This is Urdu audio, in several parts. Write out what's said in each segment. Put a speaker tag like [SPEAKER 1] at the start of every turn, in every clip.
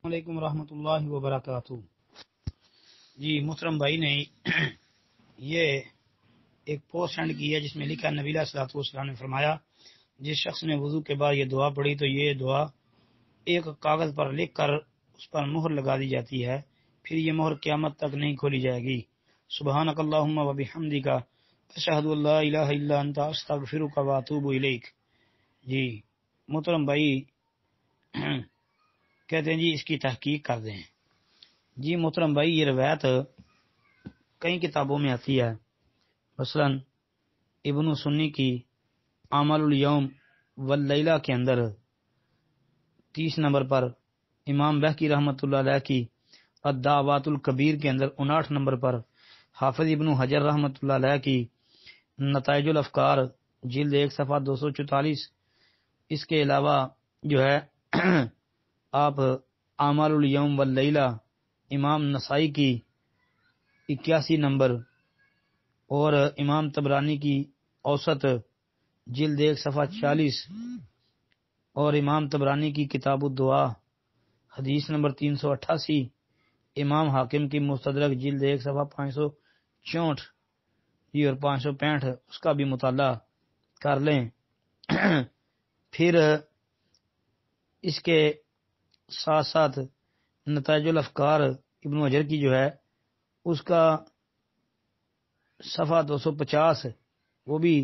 [SPEAKER 1] علیکم ورحمۃ اللہ وبرکاتہ۔ جی محترم بھائی نے یہ ایک پوسٹ سینڈ کی ہے جس میں لکھا نبی علیہ الصلوۃ والسلام نے فرمایا جس شخص نے وضو کے بعد یہ دعا پڑھی تو یہ دعا ایک کاغذ پر لکھ کر اس پر مہر لگا دی جاتی ہے، پھر یہ مہر قیامت تک نہیں کھولی جائے گی۔ سبحانک اللہم و بحمدک اشہد ان لا الہ الا انت استغفرک و اتوب الیک۔ جی محترم بھائی کہتے ہیں جی اس کی تحقیق کر دیں۔ جی محترم بھائی یہ روایت کئی کتابوں میں آتی ہے، مثلا ابن سنی کی اعمال الیوم واللیلہ کے اندر 30 نمبر پر، امام بہقی رحمۃ اللہ علیہ کی الدعوات الکبیر کے اندر 59 نمبر پر، حافظ ابن حجر رحمۃ اللہ علیہ کی نتائج الافکار جلد 1 صفحہ 244، اس کے علاوہ جو ہے آپ اعمال الیوم واللیلہ امام نسائی کی 81 نمبر اور امام طبرانی کی اوسط جلد 1 صفحہ 46 اور امام طبرانی کی کتاب الدعا حدیث نمبر 388، امام حاکم کی مستدرک جلد 1 صفحہ 564 اور 565 اس کا بھی مطالعہ کر لیں۔ پھر اس کے ساتھ ساتھ نتائج الافکار ابن حجر کی جو ہے اس کا صفحہ 250 وہ بھی،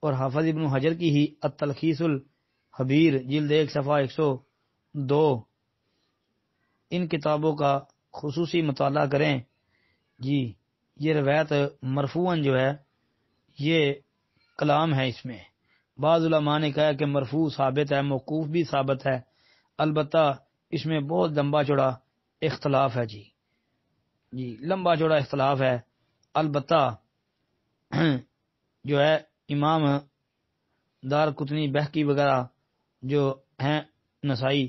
[SPEAKER 1] اور حافظ ابن حجر کی ہی التلخیص الحبیر جلد 1 صفحہ 102، ان کتابوں کا خصوصی مطالعہ کریں۔ جی یہ روایت مرفوعاً جو ہے یہ کلام ہے، اس میں بعض علماء نے کہا کہ مرفوع ثابت ہے، موقوف بھی ثابت ہے، البتہ اس میں بہت لمبا چوڑا اختلاف ہے۔ جی لمبا چوڑا اختلاف ہے، البتہ جو ہے امام دار قطنی بہقی وغیرہ جو ہیں نسائی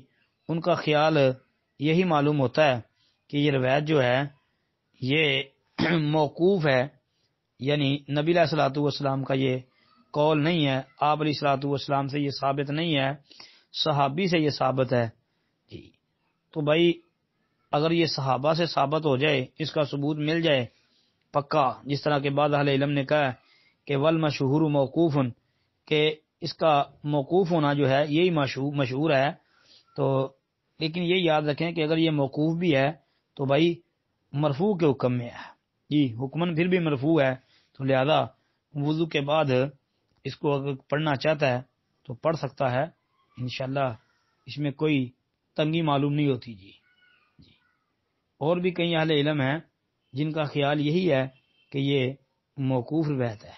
[SPEAKER 1] ان کا خیال یہی معلوم ہوتا ہے کہ یہ روایت جو ہے یہ موقوف ہے، یعنی نبی علیہ الصلوۃ والسلام کا یہ قول نہیں ہے، آپ علیہ الصلوۃ والسلام سے یہ ثابت نہیں ہے، صحابی سے یہ ثابت ہے۔ جی تو بھائی اگر یہ صحابہ سے ثابت ہو جائے، اس کا ثبوت مل جائے پکا، جس طرح کے بعض اہل علم نے کہا کہ والمشہور موقوف، کہ اس کا موقوف ہونا جو ہے یہی مشہور ہے، تو لیکن یہ یاد رکھیں کہ اگر یہ موقوف بھی ہے تو بھائی مرفوع کے حکم میں ہے، جی حکمن پھر بھی مرفوع ہے، تو لہذا وضو کے بعد اس کو اگر پڑھنا چاہتا ہے تو پڑھ سکتا ہے انشاءاللہ، اس میں کوئی تنگی معلوم نہیں ہوتی۔ جی اور بھی کئی اہل علم ہیں جن کا خیال یہی ہے کہ یہ موقوف روایت ہے،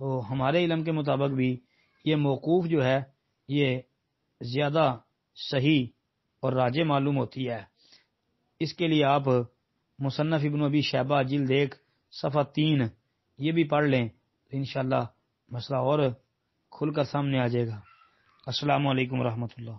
[SPEAKER 1] تو ہمارے علم کے مطابق بھی یہ موقوف جو ہے یہ زیادہ صحیح اور راجح معلوم ہوتی ہے۔ اس کے لیے آپ مصنف ابن ابی شیبہ جلد 1 صفحہ 3 یہ بھی پڑھ لیں تو انشاءاللہ مسئلہ اور کھل کر سامنے آ جائے گا۔ السلام علیکم ورحمۃ اللہ۔